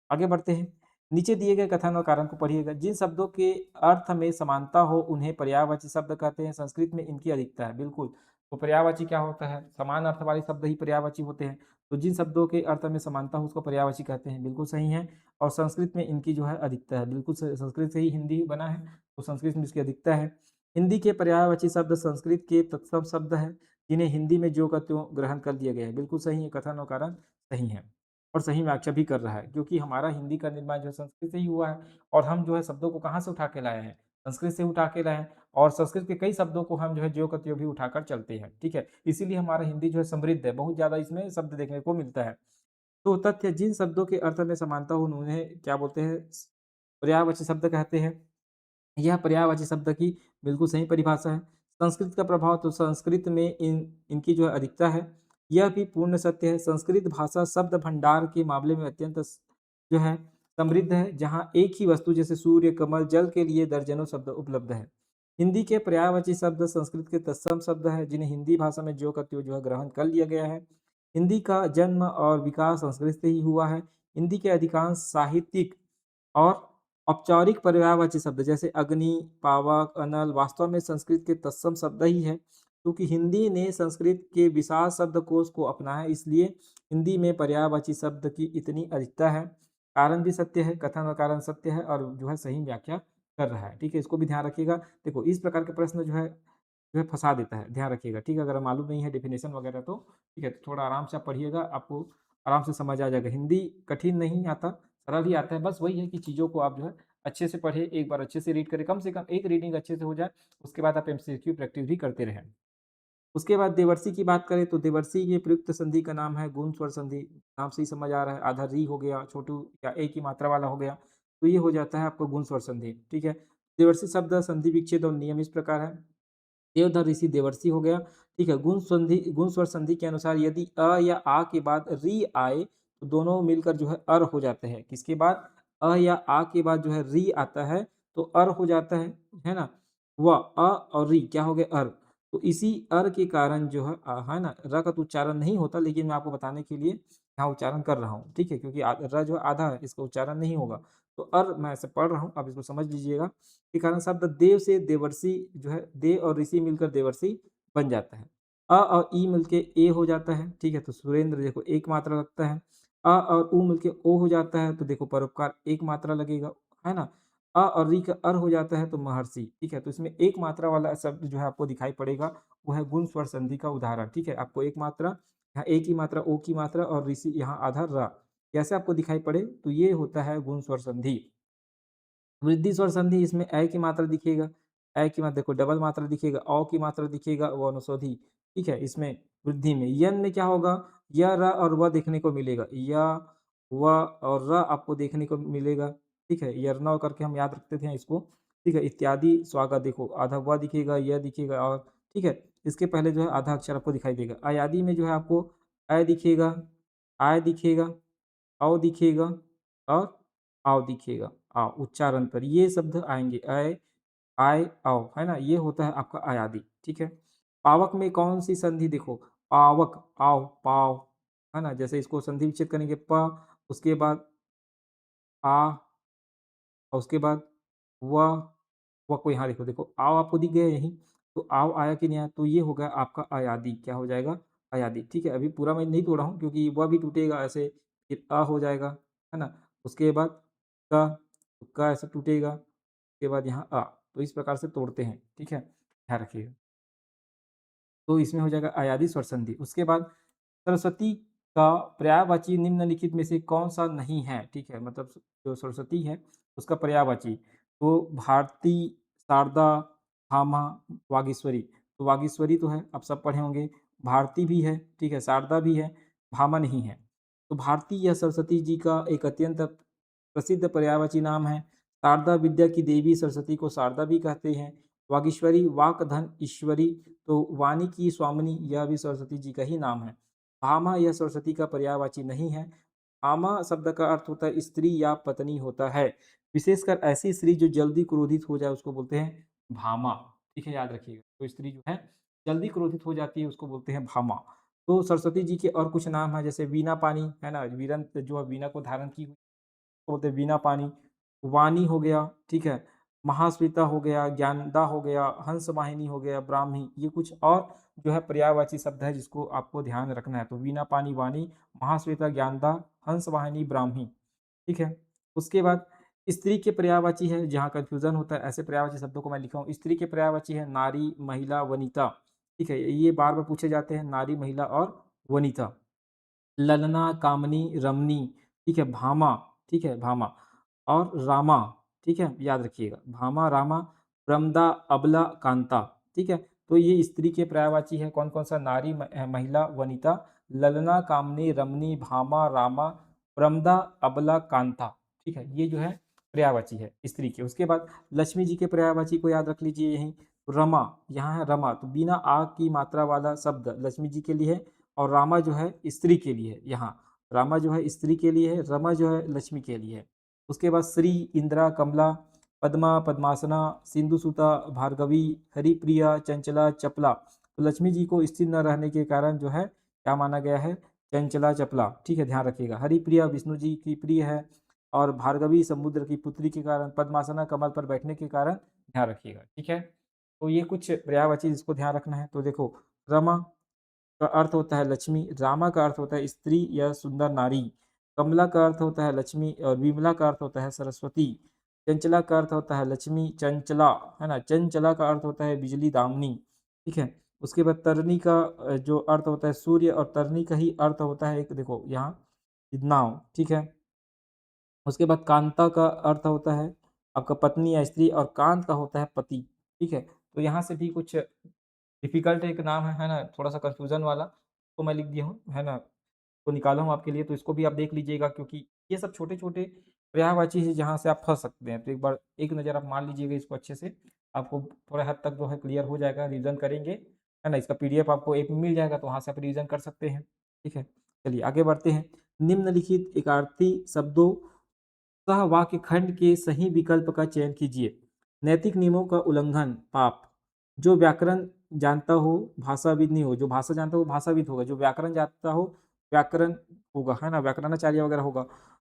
आगे बढ़ते हैं। नीचे दिए गए कथन और कारण को पढ़िएगा। जिन शब्दों के अर्थ में समानता हो उन्हें पर्यायवाची शब्द कहते हैं। संस्कृत में इनकी अधिकता है, बिल्कुल। तो पर्यायवाची क्या होता है? समान अर्थ वाले शब्द ही पर्यायवाची होते हैं। तो जिन शब्दों के अर्थ में समानता हो उसको पर्यायवाची कहते हैं, बिल्कुल सही है। और संस्कृत में इनकी जो है अधिकता है, बिल्कुल संस्कृत से ही हिंदी बना है, तो संस्कृत में इसकी अधिकता है। हिंदी के पर्यायवाची शब्द संस्कृत के तत्सम शब्द है, जिन्हें हिंदी में ज्यों का त्यों ग्रहण कर लिया गया है, बिल्कुल सही है, कथन और कारण सही है और सही व्याख्या भी कर रहा है, क्योंकि हमारा हिंदी का निर्माण जो है संस्कृत से ही हुआ है और हम जो है शब्दों को कहाँ से उठा के लाए हैं? संस्कृत से उठा के लाए हैं और संस्कृत के कई शब्दों को हम जो है ज्यों का त्यों भी उठाकर चलते हैं, ठीक है? इसीलिए हमारा हिंदी जो है समृद्ध है, बहुत ज़्यादा इसमें शब्द देखने को मिलता है। तो तथ्य जिन शब्दों के अर्थ में समानता हो उन्हें क्या बोलते हैं? पर्यायवाची शब्द कहते हैं। यह पर्यायवाची शब्द की बिल्कुल सही परिभाषा है। संस्कृत का प्रभाव तो संस्कृत में इनकी जो है अधिकता है, यह भी पूर्ण सत्य है। संस्कृत भाषा शब्द भंडार के मामले में अत्यंत जो है समृद्ध है, जहाँ एक ही वस्तु जैसे सूर्य, कमल, जल के लिए दर्जनों शब्द उपलब्ध है। हिंदी के पर्यायवाची शब्द संस्कृत के तत्सम शब्द है, जिन्हें हिंदी भाषा में ज्यों का त्यों जो है ग्रहण कर लिया गया है। हिंदी का जन्म और विकास संस्कृत से ही हुआ है। हिंदी के अधिकांश साहित्यिक और औपचारिक पर्यायवाची शब्द जैसे अग्नि, पावक, अनल वास्तव में संस्कृत के तत्सम शब्द ही है। क्योंकि हिंदी ने संस्कृत के विशाल शब्दकोश को अपनाया, इसलिए हिंदी में पर्यायवाची शब्द की इतनी अधिकता है। कारण भी सत्य है, कथन और कारण सत्य है और जो है सही व्याख्या कर रहा है, ठीक है? इसको भी ध्यान रखिएगा। देखो इस प्रकार के प्रश्न जो है फँसा देता है, ध्यान रखिएगा, ठीक है? अगर मालूम नहीं है डेफिनेशन वगैरह तो ठीक है, तो थोड़ा आराम से आप पढ़िएगा, आपको आराम से समझ आ जाएगा। हिंदी कठिन नहीं आता, सरल ही आता है, बस वही है कि चीज़ों को आप जो है अच्छे से पढ़ें, एक बार अच्छे से रीड करें, कम से कम एक रीडिंग अच्छे से हो जाए, उसके बाद आप एमसीक्यू प्रैक्टिस भी करते रहें। उसके बाद देवर्षि की बात करें तो देवर्षि के प्रयुक्त संधि का नाम है गुण स्वर संधि, नाम से ही समझ आ रहा है, आधा री हो गया, छोटू या ए की मात्रा वाला हो गया, तो ये हो जाता है आपको गुण स्वर संधि, ठीक है? देवर्षि शब्द संधि विच्छेद और नियम इस प्रकार है। देवधर ऋषि देवर्षि हो गया, ठीक है? गुण स्वर संधि के अनुसार यदि अ या आ के बाद री आए तो दोनों मिलकर जो है अर हो जाते हैं। किसके बाद? अ या आ के बाद जो है री आता है तो अर हो जाता है ना? वह अ और री क्या हो गए? अर। तो इसी अर के कारण जो है ना? र का तो उच्चारण नहीं होता, लेकिन मैं आपको बताने के लिए यहाँ उच्चारण कर रहा हूँ, ठीक है? क्योंकि र जो है आधा है, इसका उच्चारण नहीं होगा। तो अर मैं ऐसे पढ़ रहा हूँ, आप इसको समझ लीजिएगा। के कारण शब्द देव से देवर्षि जो है देव और ऋषि मिलकर देवर्षि बन जाता है। अ और ई मिलके ए हो जाता है, ठीक है? तो सुरेंद्र देखो एक मात्रा लगता है। अ और उ मिलके ओ हो जाता है, तो देखो परोपकार एक मात्रा लगेगा, है ना? अ और री का अर हो जाता है तो महर्षि, ठीक है? तो इसमें एक मात्रा वाला शब्द जो है आपको दिखाई पड़ेगा, वो है गुण स्वर संधि का उदाहरण, ठीक है? आपको एक मात्रा, यहाँ ए की मात्रा, ओ की मात्रा और ऋषि यहाँ आधा र, कैसे आपको दिखाई पड़े? तो ये होता है गुण स्वर संधि। वृद्धि स्वर संधि इसमें ऐ की मात्रा दिखेगा, ऐ की मात्रा देखो डबल मात्रा दिखेगा, औ की मात्रा दिखेगा, वो अनुस्वाधी, ठीक है? इसमें वृद्धि में यन में क्या होगा? य, र और व देखने को मिलेगा। य, व और र आपको देखने को मिलेगा, ठीक है? यरनौ करके हम याद रखते थे इसको, ठीक है? इत्यादि स्वागत देखो आधा व दिखेगा, य दिखेगा और ठीक है? इसके पहले जो है आधा अक्षर आपको दिखाई देगा। अयादि में जो है आपको ऐ दिखेगा, आय दिखेगा, औ दिखेगा और आओ दिखेगा। उच्चारण पर ये शब्द आएँगे अय, आय, औ, है ना? ये होता है आपका अयादि, ठीक है? पावक में कौन-सी संधि देखो, पावक, आव, पाव, है ना? जैसे इसको संधि विच्छेद करेंगे उसके बाद आ और उसके बाद व को यहाँ देखो, आव आपको दिख गया यहीं, तो आव आया कि नहीं आया? तो ये हो गया आपका अयादि, क्या हो जाएगा? अयादि, ठीक है? अभी पूरा मैं नहीं तोड़ा हूँ क्योंकि व भी टूटेगा ऐसे, फिर हो जाएगा, है ना? उसके बाद क, तो क ऐसे टूटेगा, उसके बाद यहाँ तो इस प्रकार से तोड़ते हैं, ठीक है? ध्यान रखिएगा। तो इसमें हो जाएगा अयादि स्वर संधि। उसके बाद सरस्वती का पर्यायवाची निम्नलिखित में से कौन-सा नहीं है? ठीक है? मतलब जो सरस्वती है, उसका पर्यायवाची, तो भारती, शारदा, भामा, वागीश्वरी। तो वागीश्वरी तो है, आप सब पढ़े होंगे। भारती भी है, ठीक है? शारदा भी है, भामा नहीं है। तो भारती या सरस्वती जी का एक अत्यंत प्रसिद्ध पर्यायवाची नाम है। शारदा विद्या की देवी सरस्वती को शारदा भी कहते हैं। वागीश्वरी वाक धन ईश्वरी, तो वाणी की स्वामिनी यह भी सरस्वती जी का ही नाम है। भामा यह सरस्वती का पर्यायवाची नहीं है। भामा शब्द का अर्थ होता है स्त्री या पत्नी होता है। विशेषकर ऐसी स्त्री जो जल्दी क्रोधित हो जाए उसको बोलते हैं भामा, ठीक है? याद रखिएगा। तो स्त्री जो है जल्दी क्रोधित हो जाती है उसको बोलते हैं भामा। तो सरस्वती जी के और कुछ नाम हैं जैसे वीणा पानी, है ना? वीरन जो वीणा को धारण की हुई, उसको बोलते हैं वीणा पानी। वाणी हो गया, ठीक है? महाश्वेता हो गया, ज्ञानदा हो गया, हंसवाहिनी हो गया, ब्राह्मी, ये कुछ और जो है पर्यायवाची शब्द है जिसको आपको ध्यान रखना है। तो वीणा, पानी, वाणी, महाश्वेता, ज्ञानदा, हंसवाहिनी, ब्राह्मी, ठीक है। उसके बाद स्त्री के पर्यायवाची है, जहाँ कन्फ्यूज़न होता है, ऐसे पर्यायवाची शब्दों को मैं लिखा हूँ। स्त्री के पर्यायवाची है नारी, महिला, वनिता, ठीक है। ये बार-बार पूछे जाते हैं, नारी, महिला और वनिता। ललना, कामनी, रमणी, ठीक है, भामा, ठीक है, भामा और रामा, ठीक है, याद रखिएगा। भामा, रामा, प्रमदा, अबला, कांता, ठीक है। तो ये स्त्री के पर्यायवाची है कौन-कौन सा? नारी, महिला, वनिता, ललना, कामनी, रमणी, भामा, रामा, प्रमदा, अबला, कांता, ठीक है। ये जो है पर्यायवाची है स्त्री के। उसके बाद लक्ष्मी जी के पर्यायवाची को याद रख लीजिए यहीं। रमा, यहाँ है रमा, तो बिना आ की मात्रा वाला शब्द लक्ष्मी जी के लिए है और रामा जो है स्त्री के लिए है यहाँ। रामा जो है स्त्री के लिए है, रमा जो है लक्ष्मी के लिए है। उसके बाद श्री, इंदिरा, कमला, पद्मा, पद्मासना, सिंधुसुता, भार्गवी, हरिप्रिया, चंचला, चपला। तो लक्ष्मी जी को स्थिर न रहने के कारण जो है क्या माना गया है? चंचला, चपला, ठीक है, ध्यान रखिएगा। हरिप्रिया विष्णु जी की प्रिय है और भार्गवी समुद्र की पुत्री के कारण, पद्मासना कमल पर बैठने के कारण, ध्यान रखिएगा, ठीक है। तो ये कुछ पर्यायवाची जिसको ध्यान रखना है। तो देखो, रमा का अर्थ होता है लक्ष्मी, रामा का अर्थ होता है स्त्री या सुंदर नारी, कमला का अर्थ होता है लक्ष्मी और विमला का अर्थ होता है सरस्वती, चंचला का अर्थ होता है लक्ष्मी, चंचला, है ना, चंचला का अर्थ होता है बिजली दामिनी, ठीक है। उसके बाद तरनी का जो अर्थ होता है सूर्य और तरनी का ही अर्थ होता है एक, देखो यहाँ, नाव, ठीक है। उसके बाद कांता का अर्थ होता है आपका पत्नी या स्त्री और कांत का होता है पति, ठीक है। तो यहाँ से भी कुछ डिफ़िकल्ट एक नाम है ना? थोड़ा-सा कन्फ्यूज़न वाला, तो मैं लिख दिया हूँ, है ना? तो निकाला हूँ आपके लिए, तो इसको भी आप देख लीजिएगा क्योंकि ये सब छोटे-छोटे पर्यायवाची हैं जहाँ से आप फँस सकते हैं। तो एक बार एक नज़र आप मार लीजिएगा इसको अच्छे से, आपको थोड़ा हद तक जो है क्लियर हो जाएगा, रिवीज़न करेंगे, है ना? इसका पीडीएफ आपको ऐप में मिल जाएगा, तो वहाँ से आप रिवीज़न कर सकते हैं, ठीक है? चलिए आगे बढ़ते हैं। निम्नलिखित एकार्थी शब्दों सह वाक्य खंड के सही विकल्प का चयन कीजिए। नैतिक नियमों का उल्लंघन पाप। जो व्याकरण जानता हो भाषाविद नहीं हो, जो भाषा जानता हो वो भाषाविद होगा, जो व्याकरण जानता हो व्याकरण होगा, है ना, व्याकरणाचार्य वगैरह होगा।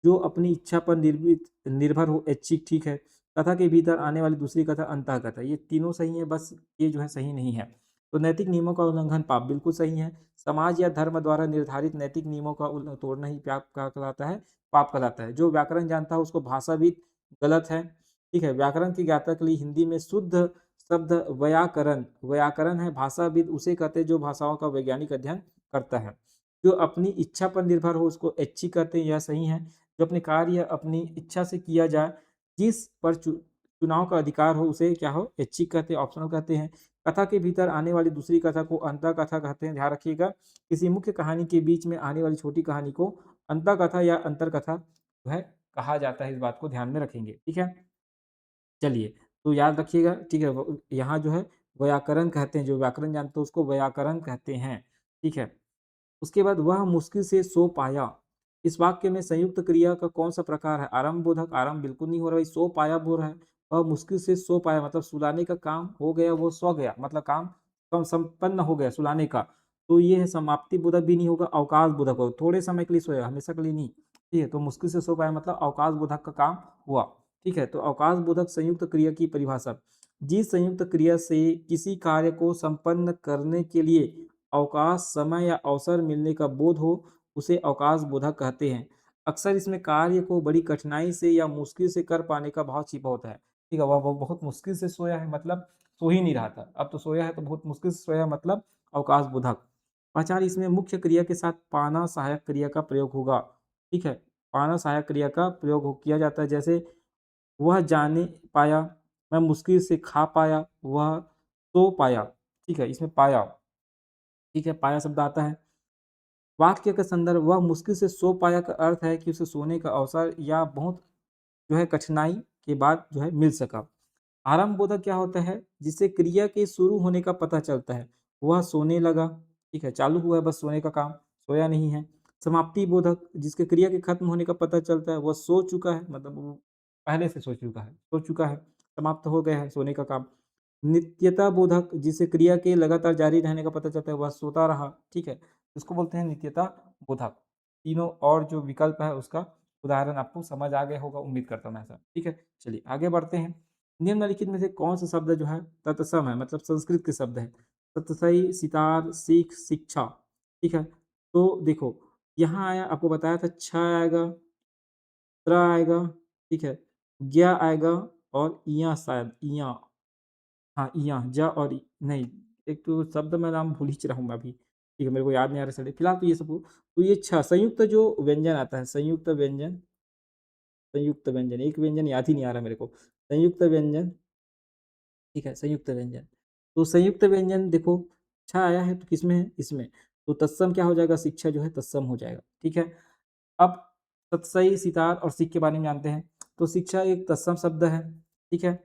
जो अपनी इच्छा पर निर्भर हो ऐच्छिक, ठीक है। कथा के भीतर आने वाली दूसरी कथा अंतः ये तीनों सही है, बस ये जो है सही नहीं है। तो नैतिक नियमों का उल्लंघन पाप बिल्कुल सही है। समाज या धर्म द्वारा निर्धारित नैतिक नियमों का तोड़ना ही पाप का कहलाता है, पाप कहलाता है। जो व्याकरण जानता है उसको भाषाविद गलत है, ठीक है। व्याकरण की ज्ञाता के लिए हिंदी में शुद्ध शब्द व्याकरण, व्याकरण है, भाषाविद उसे कहते हैं जो भाषाओं का वैज्ञानिक अध्ययन करता है। जो अपनी इच्छा पर निर्भर हो उसको ऐच्छिक कहते हैं, यह सही है। जो अपने कार्य अपनी इच्छा से किया जाए, जिस पर चुनाव का अधिकार हो उसे क्या हो? ऐच्छिक कहते हैं, ऑप्शनल कहते हैं। कथा के भीतर आने वाली दूसरी कथा को अंतः कथा कहते हैं, ध्यान रखिएगा। किसी मुख्य कहानी के बीच में आने वाली छोटी कहानी को अंतः कथा या अंतर कथा जो है कहा जाता है, इस बात को ध्यान में रखेंगे, ठीक है। चलिए, तो याद रखिएगा, ठीक है। यहाँ जो है व्याकरण कहते हैं, जो व्याकरण जानते हो उसको व्याकरण कहते हैं, ठीक है। उसके बाद वह मुश्किल से सो पाया। इस वाक्य में संयुक्त क्रिया का कौन-सा प्रकार है? आरंभ बोधक, आरंभ बिल्कुल नहीं हो रहा है, सो पाया बोल रहा है। वह मुश्किल से सो पाया मतलब सुलाने का काम हो गया, वो सो गया, मतलब काम कम संपन्न हो गया सुलाने का। तो ये है समाप्ति बोधक भी नहीं होगा, अवकाश बोधक होगा। थोड़े समय के लिए सोया, हमेशा के लिए नहीं। ठीक है, तो मुश्किल से सो पाया मतलब अवकाश बोधक का काम हुआ। ठीक है, तो अवकाश बोधक संयुक्त क्रिया की परिभाषा। जिस संयुक्त क्रिया से किसी कार्य को संपन्न करने के लिए अवकाश, समय या अवसर मिलने का बोध हो, उसे अवकाश बोधक कहते हैं। अक्सर इसमें कार्य को बड़ी कठिनाई से या मुश्किल से कर पाने का भाव छिपा होता है। ठीक है, वह बहुत मुश्किल से सोया है मतलब सो ही नहीं रहा था। अब तो सोया है तो बहुत मुश्किल से सोया मतलब अवकाश बोधक। पहचान, इसमें मुख्य क्रिया के साथ पाना सहायक क्रिया का प्रयोग होगा। ठीक है, पाना सहायक क्रिया का प्रयोग किया जाता है, जैसे वह जाने पाया, मैं मुश्किल से खा पाया, वह सो पाया। ठीक है, इसमें पाया, ठीक है, पाया शब्द आता है। वाक्य का संदर्भ, वह मुश्किल से सो पाया का अर्थ है कि उसे सोने का अवसर या बहुत जो है कठिनाई के बाद जो है मिल सका। आरंभ बोधक क्या होता है? जिससे क्रिया के शुरू होने का पता चलता है। वह सोने लगा, ठीक है, चालू हुआ है बस सोने का काम, सोया नहीं है। समाप्ति बोधक, जिसके क्रिया के खत्म होने का पता चलता है, वह सो चुका है, मतलब वो पहले से सो चुका है, समाप्त हो गया है सोने का काम। नित्यता बोधक, जिसे क्रिया के लगातार जारी रहने का पता चलता है, वह सोता रहा, ठीक है, इसको बोलते हैं नित्यता बोधक। तीनों और जो विकल्प है उसका उदाहरण आपको समझ आ गया होगा, उम्मीद करता हूँ मैं ऐसा, ठीक है। चलिए आगे बढ़ते हैं। निम्नलिखित में से कौन सा शब्द जो है तत्सम है, मतलब संस्कृत के शब्द है? ततसई, सितार, सीख, शिक्षा। ठीक है, तो देखो यहाँ आया, आपको बताया था छ आएगा, त्र आएगा, ठीक है, ज्ञ आएगा और इयाँ, शायद इयाँ, हाँ इयाँ, ज और नहीं, एक तो शब्द मैं नाम भूल ही रहा हूँ मैं अभी, ठीक है, मेरे को याद नहीं आ रहा सर फिलहाल, तो ये सब तो ये छ संयुक्त जो व्यंजन आता है, संयुक्त व्यंजन, एक व्यंजन याद ही नहीं आ रहा मेरे को, संयुक्त व्यंजन, ठीक है, संयुक्त व्यंजन। तो संयुक्त व्यंजन देखो, छ आया है तो किसमें है? इसमें। तो तत्सम क्या हो जाएगा? शिक्षा जो है तत्सम हो जाएगा, ठीक है। अब तत्सई, सितार और सीख के बारे में जानते हैं। तो शिक्षा एक तत्सम शब्द है, ठीक है।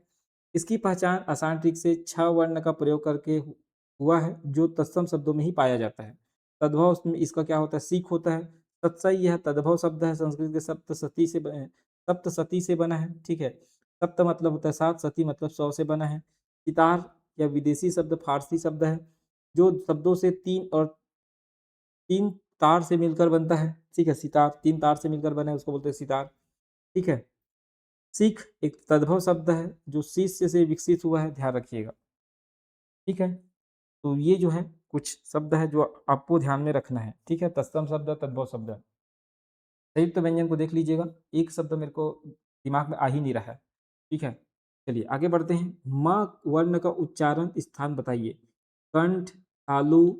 इसकी पहचान आसान ट्रिक से छ वर्ण का प्रयोग करके हुआ है, जो तत्सम शब्दों में ही पाया जाता है। तद्भव उसमें इसका क्या होता है? सीख होता है। तत्सई यह तद्भव शब्द है, संस्कृत के सप्तसती से बना है, ठीक है। सप्त मतलब होता है 7, सती मतलब 100 से बना है। सितार या विदेशी शब्द, फारसी शब्द है, जो शब्दों से 3 तार से मिलकर बनता है, ठीक है। सितार 3 तार से मिलकर बना है, उसको बोलते हैं सितार, ठीक है। सीख एक तद्भव शब्द है, जो शिष्य से विकसित हुआ है, ध्यान रखिएगा, ठीक है। तो ये जो है कुछ शब्द है जो आपको ध्यान में रखना है, ठीक है। तत्सम शब्द, तद्भव शब्द। संयुक्त व्यंजन को देख लीजिएगा, एक शब्द मेरे को दिमाग में आ ही नहीं रहा है, ठीक है। चलिए आगे बढ़ते हैं। म वर्ण का उच्चारण स्थान बताइए। कंठ, तालु,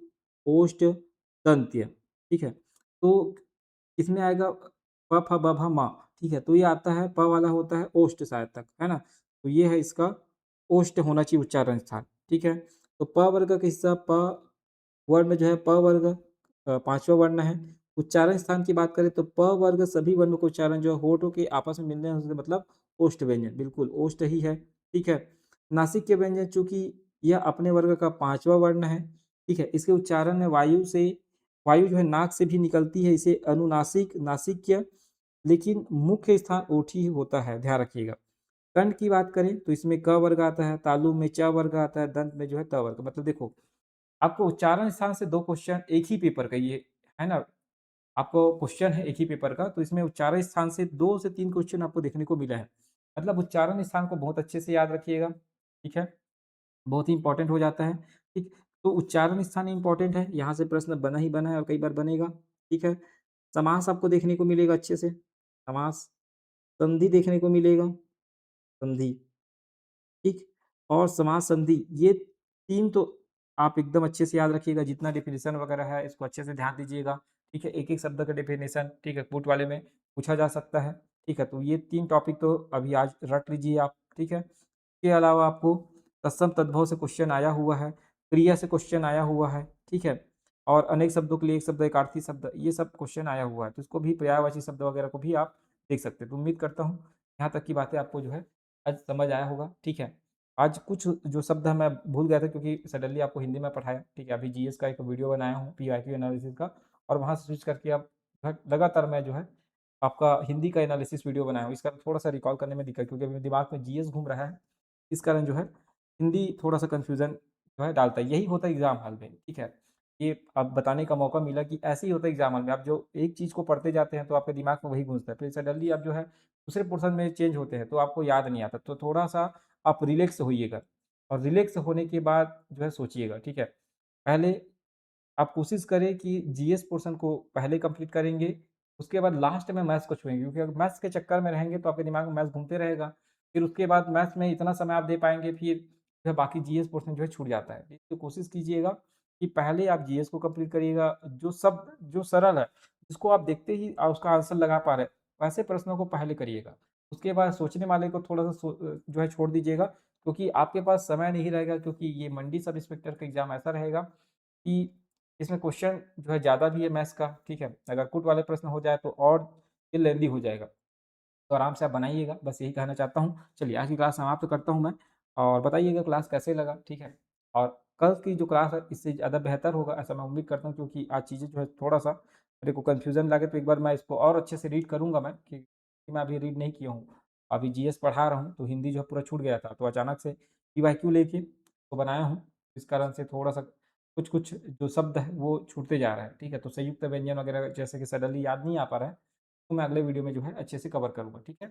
ओष्ठ, दंत्य, ठीक है। तो इसमें आएगा प फ ब भ म, ठीक है। तो ये आता है, प वाला होता है ओष्ठ शायद तक, है ना। तो ये है इसका ओष्ठ होना चाहिए उच्चारण स्थान, ठीक है। तो प वर्ग का हिस्सा, प वर्ण जो है, प वर्ग पांचवा वर्ण है। उच्चारण स्थान की बात करें तो प वर्ग सभी वर्णों का उच्चारण जो है होठों के आपस में मिलने से, मतलब ओष्ठ व्यंजन, बिल्कुल ओष्ठ ही है, ठीक है। नासिक के व्यंजन, चूंकि यह अपने वर्ग का पांचवा वर्ण है, ठीक है, इसके उच्चारण में वायु जो है नाक से भी निकलती है, इसे अनुनासिक, नासिक्य, लेकिन मुख्य स्थान ओठ ही होता है, ध्यान रखिएगा। कंठ की बात करें तो इसमें क वर्ग आता है, तालु में च वर्ग आता है, दंत में जो है त वर्ग। मतलब देखो, आपको उच्चारण स्थान से 2 क्वेश्चन एक ही पेपर का, ये है ना, आपको क्वेश्चन है एक ही पेपर का, तो इसमें उच्चारण स्थान से 2 से 3 क्वेश्चन आपको देखने को मिला है। मतलब उच्चारण स्थान को बहुत अच्छे से याद रखिएगा, ठीक है? बहुत ही इम्पोर्टेंट हो जाता है, ठीक? तो उच्चारण स्थान इम्पोर्टेंट है, यहाँ से प्रश्न बना ही बना है और कई बार बनेगा, ठीक है? समास आपको देखने को मिलेगा अच्छे से, समास, संधि देखने को मिलेगा, संधि, ठीक? और समास संधि, ये 3 तो आप एकदम अच्छे से याद रखिएगा, जितना डेफिनिशन वगैरह है इसको अच्छे से ध्यान दीजिएगा, ठीक है? एक-एक शब्द का डेफिनिशन, ठीक है? कूट वाले में पूछा जा सकता है, ठीक है? तो ये 3 टॉपिक तो अभी आज रट लीजिए आप, ठीक है? इसके अलावा आपको तत्सम तद्भव से क्वेश्चन आया हुआ है, क्रिया से क्वेश्चन आया हुआ है, ठीक है? और अनेक शब्दों के लिए एक शब्द, एकार्थी शब्द, ये सब क्वेश्चन आया हुआ है, तो इसको भी पर्यायवाची शब्द वगैरह को भी आप देख सकते हैं। तो उम्मीद करता हूँ यहाँ तक की बातें आपको जो है आज समझ आया होगा, ठीक है? आज कुछ जो शब्द है मैं भूल गया था, क्योंकि सडनली आपको हिंदी में पढ़ाया, ठीक है? अभी जीएस का एक वीडियो बनाया हूँ, पीवाईक्यू एनालिसिस का, और वहाँ से स्विच करके अब लगातार मैं जो है आपका हिंदी का एनालिसिस वीडियो बनाया हूँ। इसका थोड़ा-सा रिकॉल करने में दिक्कत, क्योंकि अभी दिमाग में जीएस घूम रहा है, इस कारण जो है हिंदी थोड़ा-सा कन्फ्यूज़न जो है डालता है। यही होता है एग्ज़ाम हॉल में, ठीक है? ये अब बताने का मौका मिला कि ऐसे ही होता है एग्ज़ाम हॉल में। आप जो एक चीज़ को पढ़ते जाते हैं तो आपके दिमाग में वही घुसता है। फिर सडनली आप जो है दूसरे पोर्शन में चेंज होते हैं तो आपको याद नहीं आता। तो थोड़ा-सा आप रिलैक्स होइएगा, और रिलैक्स होने के बाद जो है सोचिएगा, ठीक है? पहले आप कोशिश करें कि जीएस पोर्शन को पहले कंप्लीट करेंगे, उसके बाद लास्ट में मैथ्स को छुएँगे, क्योंकि अगर मैथ्स के चक्कर में रहेंगे तो आपके दिमाग में मैथ्स घूमते रहेगा। फिर उसके बाद मैथ्स में इतना समय आप दे पाएँगे, फिर जो है बाकी जीएस पोर्शन जो है छूट जाता है। तो कोशिश कीजिएगा कि पहले आप जीएस को कंप्लीट करिएगा, जो सरल है, जिसको आप देखते ही उसका आंसर लगा पा रहे हैं, वैसे प्रश्नों को पहले करिएगा। उसके बाद सोचने वाले को थोड़ा-सा जो है छोड़ दीजिएगा, क्योंकि आपके पास समय नहीं रहेगा, क्योंकि ये मंडी सब इंस्पेक्टर का एग्ज़ाम ऐसा रहेगा कि इसमें क्वेश्चन जो है ज़्यादा भी है मैथ्स का, ठीक है? अगर कुट वाले प्रश्न हो जाए तो और ये लेंदी हो जाएगा। तो आराम से आप बनाइएगा, बस यही कहना चाहता हूँ। चलिए आज की क्लास समाप्त करता हूँ मैं, और बताइएगा क्लास कैसे लगा, ठीक है? और कल की जो क्लास है इससे ज़्यादा बेहतर होगा, ऐसा मैं उम्मीद करता हूँ, क्योंकि आज चीज़ें जो है थोड़ा-सा मेरे को कन्फ्यूज़न लगे, तो एक बार मैं इसको और अच्छे से रीड करूँगा मैं, कि मैं अभी रीड नहीं किया हूँ। अभी जीएस पढ़ा रहा हूँ, तो हिंदी जो है पूरा छूट गया था, तो अचानक से पीवाईक्यू लेके तो बनाया हूँ। इस कारण से थोड़ा-सा कुछ-कुछ जो शब्द है वो छूटते जा रहा है, ठीक है? तो संयुक्त व्यंजन वगैरह जैसे कि सडनली याद नहीं आ पा रहा है, तो मैं अगले वीडियो में जो है अच्छे से कवर करूँगा, ठीक है?